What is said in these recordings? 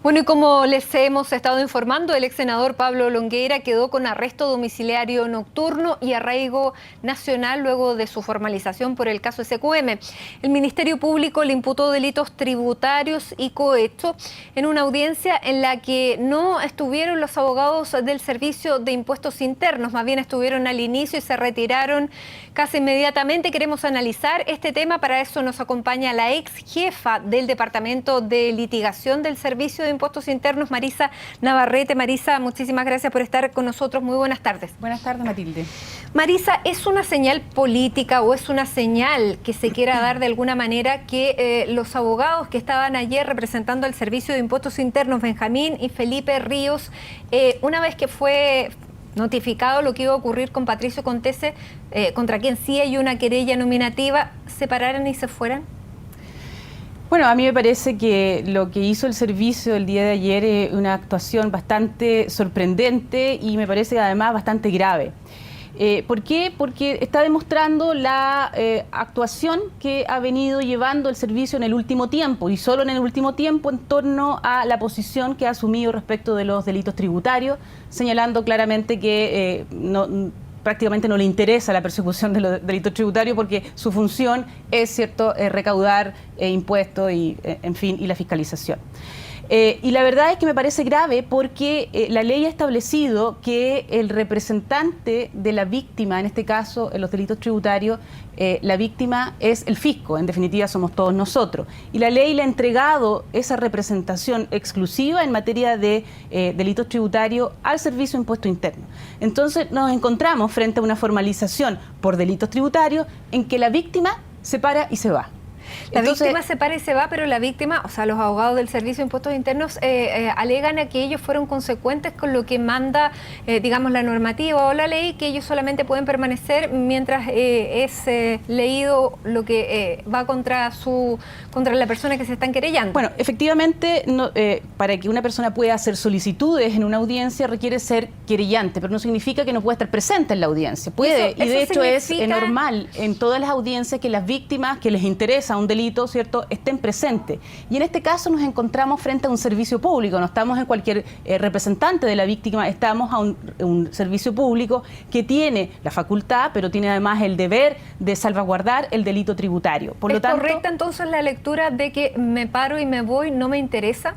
Bueno, y como les hemos estado informando, el ex senador Pablo Longueira quedó con arresto domiciliario nocturno y arraigo nacional luego de su formalización por el caso SQM. El Ministerio Público le imputó delitos tributarios y cohecho en una audiencia en la que no estuvieron los abogados del Servicio de Impuestos Internos, más bien estuvieron al inicio y se retiraron casi inmediatamente. Queremos analizar este tema, para eso nos acompaña la ex jefa del Departamento de Litigación del Servicio de Impuestos Internos, Marisa Navarrete. Marisa, muchísimas gracias por estar con nosotros. Muy buenas tardes. Buenas tardes, Matilde. Marisa, ¿es una señal política o es una señal que se quiera dar de alguna manera que los abogados que estaban ayer representando al Servicio de Impuestos Internos, Benjamín y Felipe Ríos, una vez que fue notificado lo que iba a ocurrir con Patricio Contese, contra quien sí hay una querella nominativa, se pararan y se fueran? Bueno, a mí me parece que lo que hizo el servicio el día de ayer es una actuación bastante sorprendente y me parece además bastante grave. ¿Por qué? Porque está demostrando la actuación que ha venido llevando el servicio en el último tiempo, y solo en el último tiempo, en torno a la posición que ha asumido respecto de los delitos tributarios, señalando claramente que prácticamente no le interesa la persecución de los delitos tributarios porque su función es, cierto, recaudar impuestos y, en fin, y la fiscalización. Y la verdad es que me parece grave porque la ley ha establecido que el representante de la víctima, en este caso en los delitos tributarios, la víctima es el fisco, en definitiva somos todos nosotros. Y la ley le ha entregado esa representación exclusiva en materia de delitos tributarios al Servicio de Impuestos Internos. Entonces nos encontramos frente a una formalización por delitos tributarios en que la víctima se para y se va. La víctima se para y se va, pero la víctima, o sea, los abogados del Servicio de Impuestos Internos alegan a que ellos fueron consecuentes con lo que manda, digamos, la normativa o la ley, que ellos solamente pueden permanecer mientras es leído lo que va contra la persona que se están querellando. Bueno, efectivamente, para que una persona pueda hacer solicitudes en una audiencia requiere ser querellante, pero no significa que no pueda estar presente en la audiencia. Puede, y de hecho es normal en todas las audiencias que las víctimas que les interesa un delito, ¿cierto?, estén presentes. Y en este caso nos encontramos frente a un servicio público, no estamos en cualquier representante de la víctima, estamos a un servicio público que tiene la facultad, pero tiene además el deber de salvaguardar el delito tributario. Por lo tanto, ¿es correcta entonces la lectura de que me paro y me voy, no me interesa?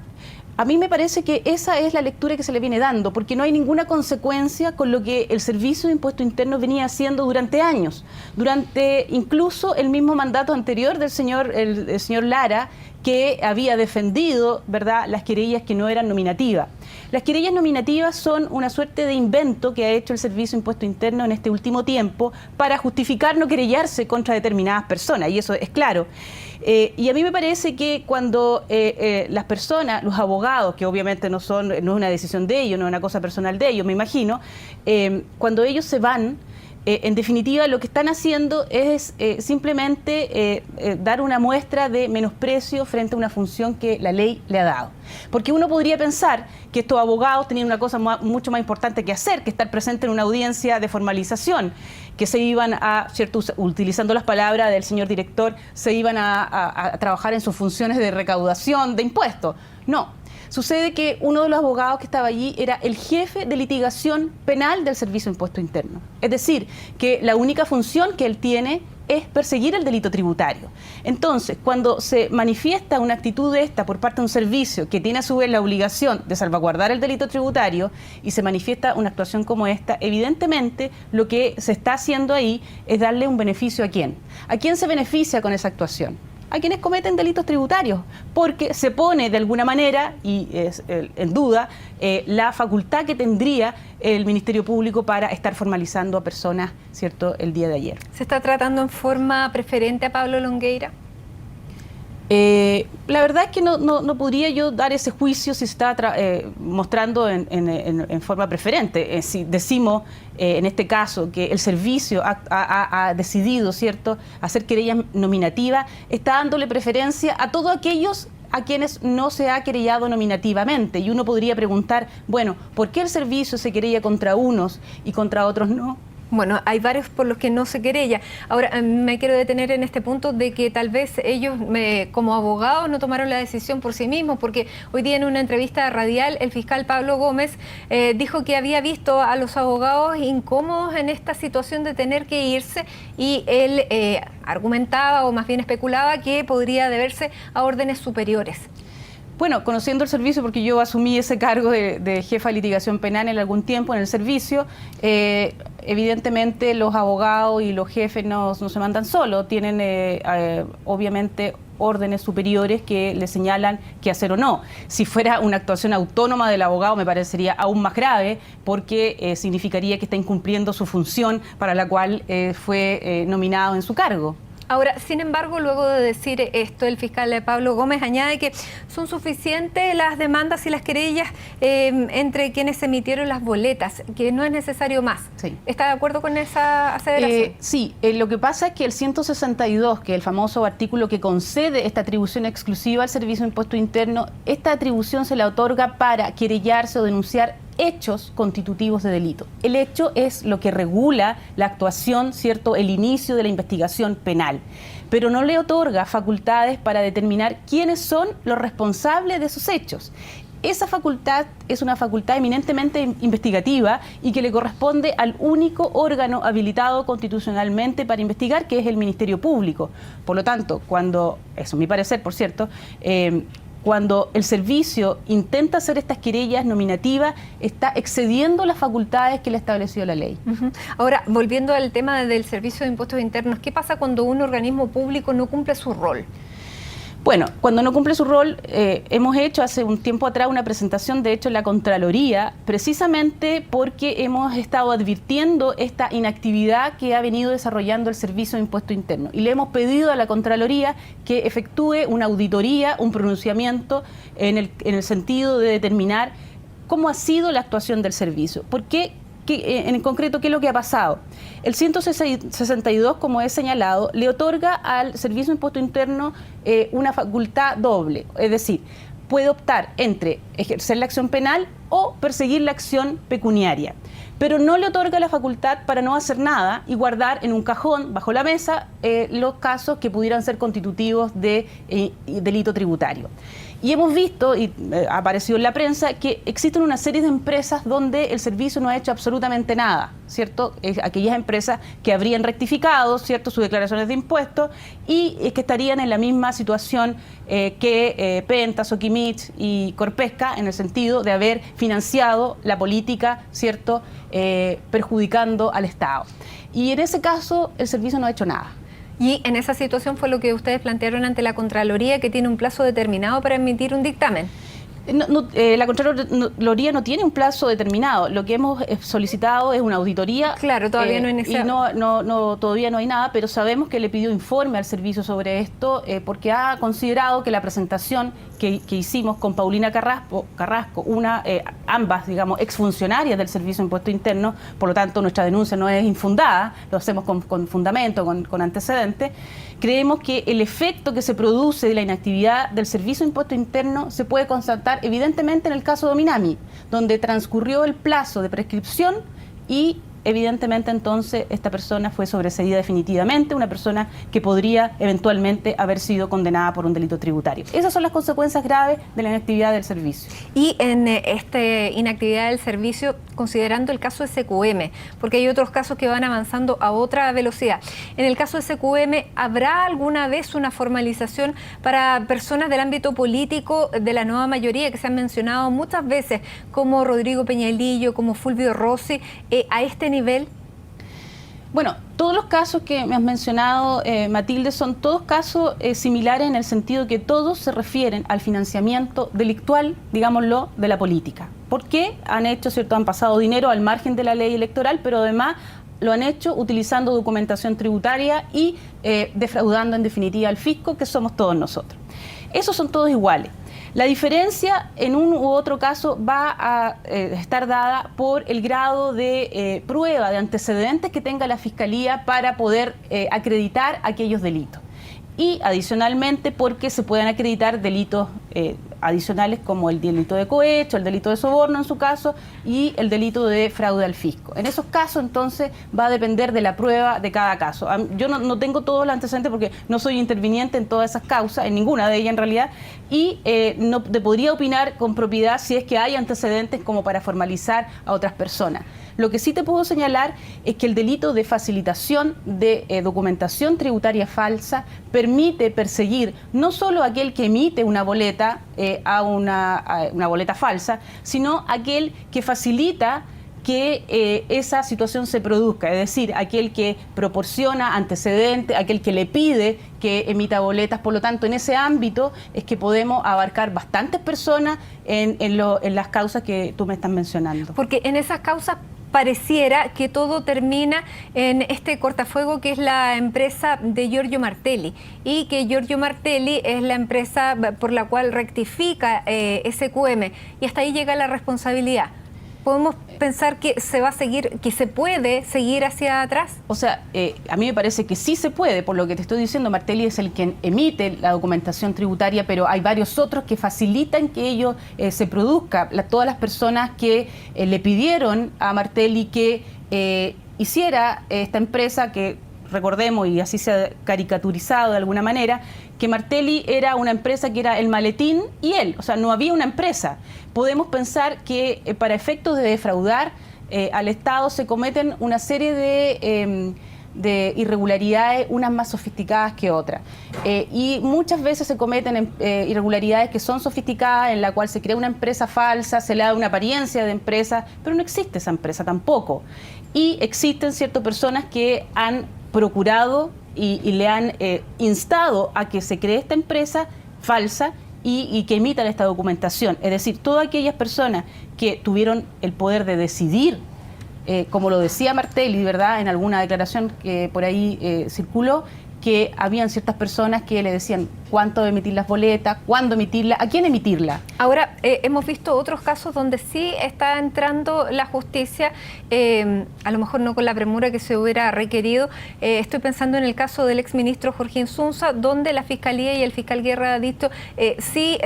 A mí me parece que esa es la lectura que se le viene dando, porque no hay ninguna consecuencia con lo que el Servicio de Impuestos Internos venía haciendo durante años, durante incluso el mismo mandato anterior del el señor Lara, que había defendido, ¿verdad?, las querellas que no eran nominativas. Las querellas nominativas son una suerte de invento que ha hecho el Servicio de Impuestos Internos en este último tiempo para justificar no querellarse contra determinadas personas, y eso es claro. Y a mí me parece que cuando las personas, los abogados, que obviamente no es una decisión de ellos, no es una cosa personal de ellos, me imagino, cuando ellos se van, en definitiva lo que están haciendo es simplemente dar una muestra de menosprecio frente a una función que la ley le ha dado. Porque uno podría pensar que estos abogados tenían una cosa mucho más importante que hacer, que estar presente en una audiencia de formalización, que se iban a, ¿cierto?, utilizando las palabras del señor director, se iban a trabajar en sus funciones de recaudación de impuestos. No. Sucede que uno de los abogados que estaba allí era el jefe de litigación penal del Servicio de Impuestos Internos. Es decir, que la única función que él tiene es perseguir el delito tributario. Entonces, cuando se manifiesta una actitud de esta por parte de un servicio que tiene a su vez la obligación de salvaguardar el delito tributario y se manifiesta una actuación como esta, evidentemente lo que se está haciendo ahí es darle un beneficio ¿a quién? ¿A quién se beneficia con esa actuación? A quienes cometen delitos tributarios, porque se pone de alguna manera, y es en duda, la facultad que tendría el Ministerio Público para estar formalizando a personas, ¿cierto?, el día de ayer. ¿Se está tratando en forma preferente a Pablo Longueira? La verdad es que no podría yo dar ese juicio si se está mostrando en forma preferente. Si decimos, en este caso, que el servicio ha decidido, ¿cierto?, hacer querellas nominativas, está dándole preferencia a todos aquellos a quienes no se ha querellado nominativamente. Y uno podría preguntar, bueno, ¿por qué el servicio se querella contra unos y contra otros no? Bueno, hay varios por los que no se querella. Ahora, me quiero detener en este punto de que tal vez ellos, como abogados, no tomaron la decisión por sí mismos, porque hoy día en una entrevista radial, el fiscal Pablo Gómez dijo que había visto a los abogados incómodos en esta situación de tener que irse, y él argumentaba, o más bien especulaba, que podría deberse a órdenes superiores. Bueno, conociendo el servicio, porque yo asumí ese cargo de jefa de litigación penal en algún tiempo en el servicio, evidentemente los abogados y los jefes no se mandan solos, tienen obviamente órdenes superiores que le señalan qué hacer o no. Si fuera una actuación autónoma del abogado me parecería aún más grave, porque significaría que está incumpliendo su función para la cual fue nominado en su cargo. Ahora, sin embargo, luego de decir esto, el fiscal Pablo Gómez añade que son suficientes las demandas y las querellas entre quienes emitieron las boletas, que no es necesario más. Sí. ¿Está de acuerdo con esa aseveración? Sí, lo que pasa es que el 162, que es el famoso artículo que concede esta atribución exclusiva al Servicio de Impuesto Interno, esta atribución se la otorga para querellarse o denunciar hechos constitutivos de delito. El hecho es lo que regula la actuación, ¿cierto?, el inicio de la investigación penal, pero no le otorga facultades para determinar quiénes son los responsables de esos hechos. Esa facultad es una facultad eminentemente investigativa y que le corresponde al único órgano habilitado constitucionalmente para investigar, que es el Ministerio Público. Por lo tanto, cuando, eso es mi parecer, por cierto, cuando el servicio intenta hacer estas querellas nominativas, está excediendo las facultades que le estableció la ley. Ahora, volviendo al tema del Servicio de Impuestos Internos, ¿qué pasa cuando un organismo público no cumple su rol? Bueno, cuando no cumple su rol, hemos hecho hace un tiempo atrás una presentación, de hecho, en la Contraloría, precisamente porque hemos estado advirtiendo esta inactividad que ha venido desarrollando el Servicio de Impuesto Interno. Y le hemos pedido a la Contraloría que efectúe una auditoría, un pronunciamiento en el sentido de determinar cómo ha sido la actuación del servicio. ¿Por qué? En concreto, ¿qué es lo que ha pasado? El 162, como he señalado, le otorga al Servicio de Impuesto Interno una facultad doble, es decir, puede optar entre ejercer la acción penal o perseguir la acción pecuniaria, pero no le otorga la facultad para no hacer nada y guardar en un cajón, bajo la mesa, los casos que pudieran ser constitutivos de delito tributario. Y hemos visto, y ha aparecido en la prensa, que existen una serie de empresas donde el servicio no ha hecho absolutamente nada, ¿cierto? Aquellas empresas que habrían rectificado, ¿cierto?, sus declaraciones de impuestos y que estarían en la misma situación que Penta, Soquimich y Corpesca, en el sentido de haber financiado la política, ¿cierto?, perjudicando al Estado. Y en ese caso el servicio no ha hecho nada. Y en esa situación fue lo que ustedes plantearon ante la Contraloría, que tiene un plazo determinado para emitir un dictamen. La Contraloría no tiene un plazo determinado. Lo que hemos solicitado es una auditoría. Claro, todavía no hay necesidad. Y todavía no hay nada, pero sabemos que le pidió informe al servicio sobre esto porque ha considerado que la presentación que hicimos con Paulina Carrasco, ambas, digamos, exfuncionarias del Servicio de Impuesto Interno, por lo tanto nuestra denuncia no es infundada, lo hacemos con fundamento, con antecedentes. Creemos que el efecto que se produce de la inactividad del Servicio de Impuesto Interno se puede constatar evidentemente en el caso de Ominami, donde transcurrió el plazo de prescripción y evidentemente entonces esta persona fue sobreseída definitivamente, una persona que podría eventualmente haber sido condenada por un delito tributario. Esas son las consecuencias graves de la inactividad del servicio. Y en esta inactividad del servicio, considerando el caso de SQM, porque hay otros casos que van avanzando a otra velocidad. En el caso de SQM, ¿habrá alguna vez una formalización para personas del ámbito político de la nueva mayoría que se han mencionado muchas veces, como Rodrigo Peñalillo, como Fulvio Rossi, a este nivel? Bueno, todos los casos que me has mencionado, Matilde, son todos casos similares en el sentido que todos se refieren al financiamiento delictual, digámoslo, de la política. ¿Por qué? Han hecho, ¿cierto?, han pasado dinero al margen de la ley electoral, pero además lo han hecho utilizando documentación tributaria y defraudando en definitiva al fisco, que somos todos nosotros. Esos son todos iguales. La diferencia en un u otro caso va a estar dada por el grado de prueba, de antecedentes que tenga la Fiscalía para poder acreditar aquellos delitos. Y adicionalmente porque se puedan acreditar delitos adicionales como el delito de cohecho, el delito de soborno en su caso y el delito de fraude al fisco. En esos casos entonces va a depender de la prueba de cada caso. Yo no tengo todos los antecedentes porque no soy interviniente en todas esas causas, en ninguna de ellas en realidad, y no te podría opinar con propiedad si es que hay antecedentes como para formalizar a otras personas. Lo que sí te puedo señalar es que el delito de facilitación de documentación tributaria falsa permite perseguir no solo a aquel que emite una boleta una boleta falsa, sino aquel que facilita que esa situación se produzca, es decir, aquel que proporciona antecedentes, aquel que le pide que emita boletas. Por lo tanto, en ese ámbito es que podemos abarcar bastantes personas en las causas que tú me estás mencionando. Porque en esas causas pareciera que todo termina en este cortafuego que es la empresa de Giorgio Martelli, y que Giorgio Martelli es la empresa por la cual rectifica SQM, y hasta ahí llega la responsabilidad. ¿Podemos pensar que se va a seguir, que se puede seguir hacia atrás? O sea, a mí me parece que sí se puede, por lo que te estoy diciendo. Martelli es el quien emite la documentación tributaria, pero hay varios otros que facilitan que ello se produzca. Todas las personas que le pidieron a Martelli que hiciera esta empresa, que recordemos, y así se ha caricaturizado de alguna manera, que Martelli era una empresa que era el maletín y él, o sea, no había una empresa. Podemos pensar que para efectos de defraudar al Estado se cometen una serie de irregularidades, unas más sofisticadas que otras. Y muchas veces se cometen irregularidades que son sofisticadas, en la cual se crea una empresa falsa, se le da una apariencia de empresa, pero no existe esa empresa tampoco. Y existen ciertas personas que han procurado y le han instado a que se cree esta empresa falsa y que emitan esta documentación. Es decir, todas aquellas personas que tuvieron el poder de decidir, como lo decía Martelli, ¿verdad?, en alguna declaración que por ahí circuló, que habían ciertas personas que le decían cuánto emitir las boletas, cuándo emitirla, a quién emitirla. Ahora, hemos visto otros casos donde sí está entrando la justicia, a lo mejor no con la premura que se hubiera requerido. Estoy pensando en el caso del exministro Jorge Insunza, donde la Fiscalía y el fiscal Guerra ha dicho, sí,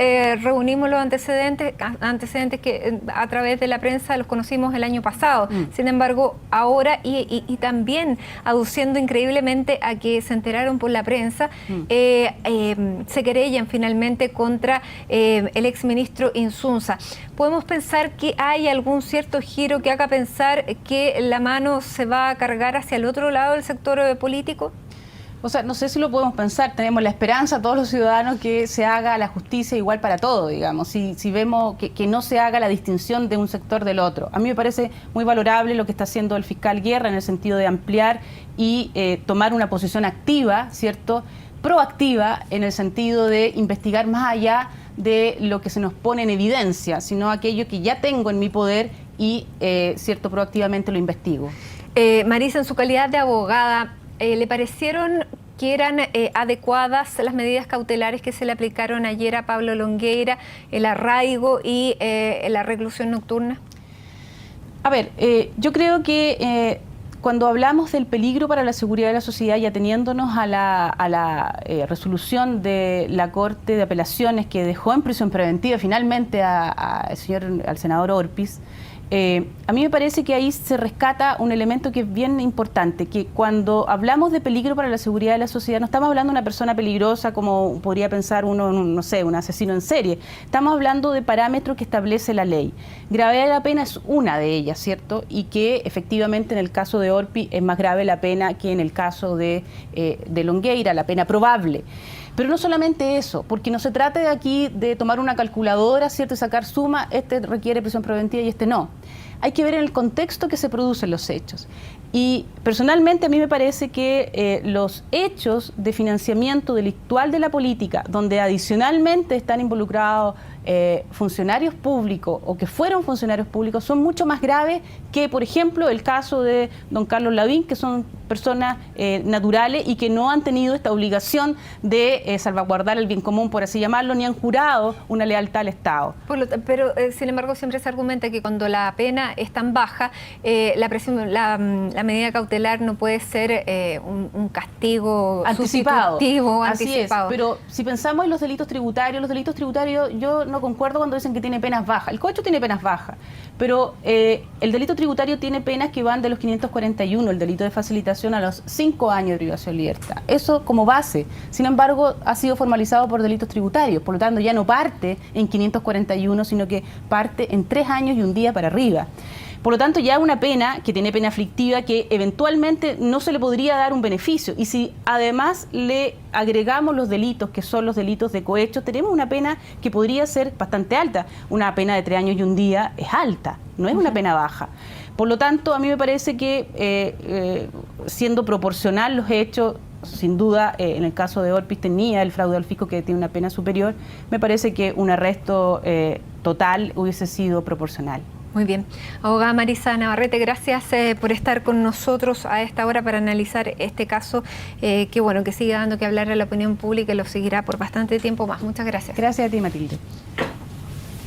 reunimos los antecedentes que a través de la prensa los conocimos el año pasado. Sin embargo, ahora, y también aduciendo increíblemente a que se enteraron por la prensa, se querellan finalmente contra el exministro Insunza. ¿Podemos pensar que hay algún cierto giro que haga pensar que la mano se va a cargar hacia el otro lado del sector político? O sea, no sé si lo podemos pensar. Tenemos la esperanza, todos los ciudadanos, que se haga la justicia igual para todos, digamos. Si vemos que no se haga la distinción de un sector del otro. A mí me parece muy valorable lo que está haciendo el fiscal Guerra en el sentido de ampliar y tomar una posición activa, ¿cierto?, proactiva, en el sentido de investigar más allá de lo que se nos pone en evidencia, sino aquello que ya tengo en mi poder y, cierto, proactivamente lo investigo. Marisa, en su calidad de abogada, ¿le parecieron que eran adecuadas las medidas cautelares que se le aplicaron ayer a Pablo Longueira, el arraigo y la reclusión nocturna? A ver, yo creo que cuando hablamos del peligro para la seguridad de la sociedad y ateniéndonos a la resolución de la Corte de Apelaciones que dejó en prisión preventiva finalmente al senador Orpiz, a mí me parece que ahí se rescata un elemento que es bien importante, que cuando hablamos de peligro para la seguridad de la sociedad no estamos hablando de una persona peligrosa como podría pensar uno, no sé, un asesino en serie. Estamos hablando de parámetros que establece la ley. Gravedad de la pena es una de ellas, ¿cierto? Y que efectivamente en el caso de Orpiz es más grave la pena que en el caso de Longueira, la pena probable. Pero no solamente eso, porque no se trata de aquí de tomar una calculadora, ¿cierto?, y sacar suma, este requiere prisión preventiva y este no. Hay que ver en el contexto que se producen los hechos. Y personalmente a mí me parece que los hechos de financiamiento delictual de la política, donde adicionalmente están involucrados funcionarios públicos o que fueron funcionarios públicos, son mucho más graves que, por ejemplo, el caso de don Carlos Lavín, que son personas naturales y que no han tenido esta obligación de salvaguardar el bien común, por así llamarlo, ni han jurado una lealtad al Estado. Pero, sin embargo, siempre se argumenta que cuando la pena es tan baja, la medida cautelar no puede ser un castigo anticipado. Sustitutivo, Así anticipado. Es, pero si pensamos en los delitos tributarios, yo no no concuerdo cuando dicen que tiene penas bajas. El cohecho tiene penas bajas, pero el delito tributario tiene penas que van de los 541, el delito de facilitación, a los 5 años de privación de libertad. Eso como base. Sin embargo, ha sido formalizado por delitos tributarios, por lo tanto ya no parte en 541, sino que parte en 3 años y un día para arriba. Por lo tanto, ya una pena que tiene pena aflictiva que eventualmente no se le podría dar un beneficio. Y si además le agregamos los delitos, que son los delitos de cohecho, tenemos una pena que podría ser bastante alta. Una pena de 3 años y un día es alta, no es una pena baja. Por lo tanto, a mí me parece que siendo proporcional los hechos, sin duda, en el caso de Orpis tenía el fraude al fisco que tiene una pena superior, me parece que un arresto total hubiese sido proporcional. Muy bien. Abogada Marisa Navarrete, gracias por estar con nosotros a esta hora para analizar este caso, que bueno, que sigue dando que hablar a la opinión pública y lo seguirá por bastante tiempo más. Muchas gracias. Gracias a ti, Matilde.